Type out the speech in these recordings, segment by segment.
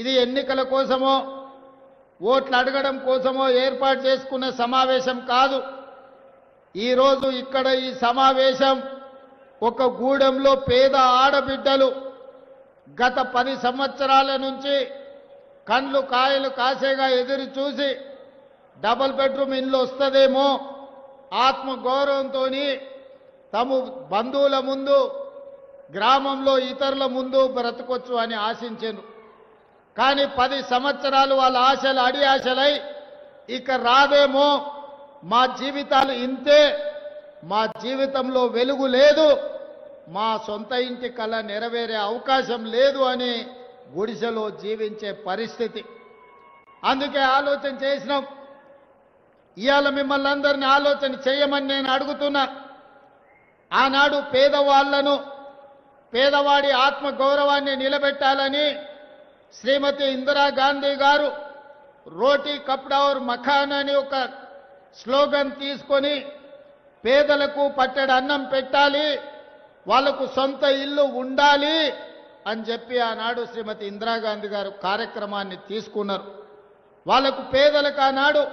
ఇది ఎన్నికల కోసమో ఓట్లు అడగడం కోసమో ఏర్పాటు చేసుకున్న సమావేశం కాదు. ఈరోజు ఇక్కడ ఈ సమావేశం ఒక గూడెంలో పేద ఆడబిడ్డలు గత 10 సంవత్సరాల నుంచి కండ్లు కాయలు కాసేగా ఎదురు చూసి డబుల్ బెడ్రూమ్ ఇల్లు వస్తదేమో ఆత్మ గౌరవంతో తమ బంధువుల ముందు గ్రామంలో ఇతరుల ముందు బ్రతకొచ్చు అని ఆశించారు. కానీ 10 సంవత్సరాలు వాళ్ళ ఆశలు అడి ఆశలై ఇక రాదేమో, మా జీవితాలు ఇంతే, మా జీవితంలో వెలుగు లేదు, మా సొంత ఇంటి కల నెరవేరే అవకాశం లేదు అని గుడిసెలో జీవించే పరిస్థితి. అందుకే ఆలోచన చేసినాం. ఇవాళ మిమ్మల్ని అందరినీ ఆలోచన చేయమని నేను అడుగుతున్నా. ఆనాడు పేదవాళ్లను, పేదవాడి ఆత్మ గౌరవాన్ని నిలబెట్టాలని శ్రీమతి ఇందిరాగాంధీ గారు రోటీ కప్డా ఔర్ మఖాన్ అని ఒక స్లోగన్ తీసుకొని పేదలకు పట్టెడు అన్నం పెట్టాలి, వాళ్లకు సొంత ఇల్లు ఉండాలి అని చెప్పి ఆనాడు శ్రీమతి ఇందిరాగాంధీ గారు కార్యక్రమాన్ని తీసుకున్నారు. వాళ్లకు పేదలకు ఆనాడు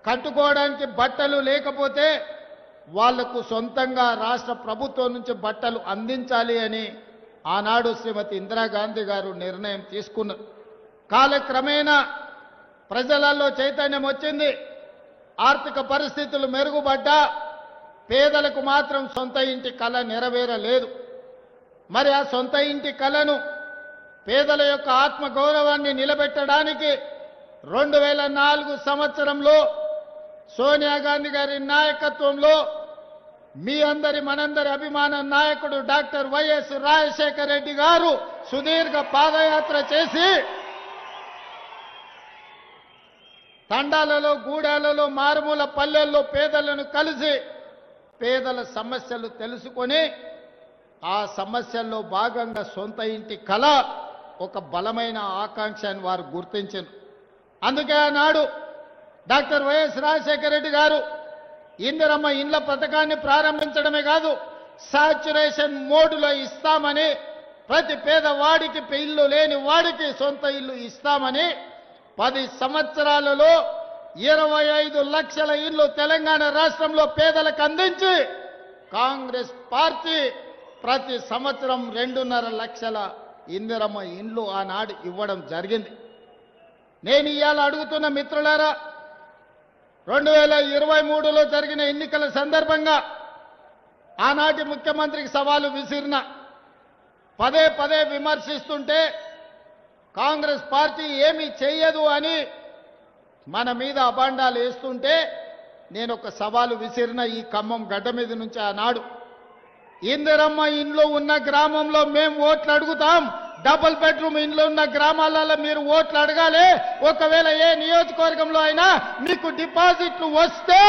కట్టుకోవడానికి బట్టలు లేకపోతే వాళ్లకు సొంతంగా రాష్ట్ర ప్రభుత్వం నుంచి బట్టలు అందించాలి అని ఆనాడు శ్రీమతి ఇందిరాగాంధీ గారు నిర్ణయం తీసుకున్నారు. కాలక్రమేణా ప్రజలలో చైతన్యం వచ్చింది. ఆర్థిక పరిస్థితులు మెరుగుపడ్డా పేదలకు మాత్రం సొంత ఇంటి కల నెరవేరలేదు. మరి ఆ సొంత ఇంటి కలను, పేదల యొక్క ఆత్మ గౌరవాన్ని నిలబెట్టడానికి 2004 సంవత్సరంలో సోనియా గాంధీ గారి నాయకత్వంలో మీ అందరి మనందరి అభిమాన నాయకుడు డాక్టర్ వైఎస్ రాజశేఖర రెడ్డి గారు సుదీర్ఘ పాదయాత్ర చేసి తండాలలో, గూడాలలో, మారుమూల పల్లెల్లో పేదలను కలిసి పేదల సమస్యలు తెలుసుకొని ఆ సమస్యల్లో భాగంగా సొంత ఇంటి కళ ఒక బలమైన ఆకాంక్ష అని వారు గుర్తించారు. అందుకే ఆనాడు డాక్టర్ వైఎస్ రాజశేఖర రెడ్డి గారు ఇందిరమ్మ ఇండ్ల పథకాన్ని ప్రారంభించడమే కాదు, సాచ్యురేషన్ మోడ్లో ఇస్తామని, ప్రతి పేదవాడికి ఇల్లు లేని వాడికి సొంత ఇల్లు ఇస్తామని 10 సంవత్సరాలలో 25 లక్షల ఇల్లు తెలంగాణ రాష్ట్రంలో పేదలకు అందించి కాంగ్రెస్ పార్టీ ప్రతి సంవత్సరం 2.5 లక్షల ఇందిరమ్మ ఇండ్లు ఆనాడు ఇవ్వడం జరిగింది. నేను ఇవాళ అడుగుతున్న మిత్రులారా, 2023లో జరిగిన ఎన్నికల సందర్భంగా ఆనాటి ముఖ్యమంత్రికి సవాలు విసిరిన, పదే పదే విమర్శిస్తుంటే కాంగ్రెస్ పార్టీ ఏమీ చెయ్యదు అని మన మీద అబాండాలు వేస్తుంటే నేను ఒక సవాలు విసిరిన ఈ ఖమ్మం గడ్డ మీద నుంచి ఆనాడు, ఇందిరమ్మ ఇండ్లు ఉన్న గ్రామంలో మేము ఓట్లు అడుగుతాం, డబుల్ బెడ్రూమ్ ఇండ్లు ఉన్న గ్రామాలలో మీరు ఓట్లు అడగాలి, ఒకవేళ ఏ నియోజకవర్గంలో అయినా మీకు డిపాజిట్లు వస్తే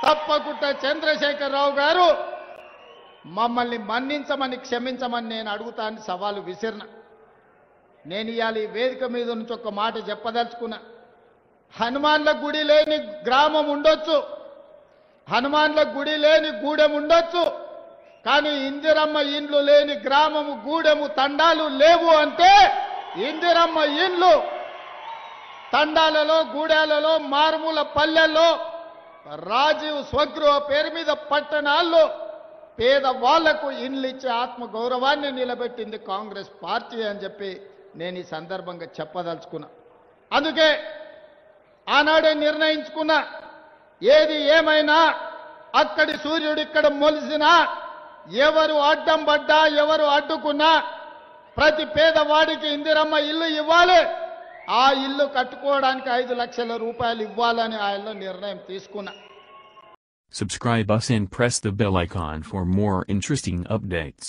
తప్పకుండా చంద్రశేఖరరావు గారు మమ్మల్ని మన్నించమని, క్షమించమని నేను అడుగుతాను సవాలు విసిరిన. నేను ఇవాళ ఈ వేదిక మీద నుంచి ఒక మాట చెప్పదలుచుకున్నా. హనుమాన్ల గుడి లేని గ్రామం ఉండొచ్చు, హనుమాన్ల గుడి లేని గూడెం ఉండొచ్చు, కానీ ఇందిరమ్మ ఇండ్లు లేని గ్రామము, గూడెము, తండాలు లేవు అంటే ఇందిరమ్మ ఇండ్లు తండాలలో, గూడాలలో, మారుమూల పల్లెల్లో, రాజీవ్ స్వగృహ పేరు మీద పట్టణాల్లో పేదవాళ్లకు ఇండ్లు ఇచ్చే ఆత్మ గౌరవాన్ని నిలబెట్టింది కాంగ్రెస్ పార్టీ అని చెప్పి నేను ఈ సందర్భంగా చెప్పదలుచుకున్నా. అందుకే ఆనాడే నిర్ణయించుకున్నా, ఏది ఏమైనా అక్కడి సూర్యుడు ఇక్కడ మొలిసినా, ఎవరు అడ్డం పడ్డా, ఎవరు అడ్డుకున్నా ప్రతి పేదవాడికి ఇందిరమ్మ ఇల్లు ఇవ్వాలి, ఆ ఇల్లు కట్టుకోవడానికి 5 లక్షల రూపాయలు ఇవ్వాలని ఆయన నిర్ణయం తీసుకున్నా. Subscribe us and press the bell icon for more interesting updates.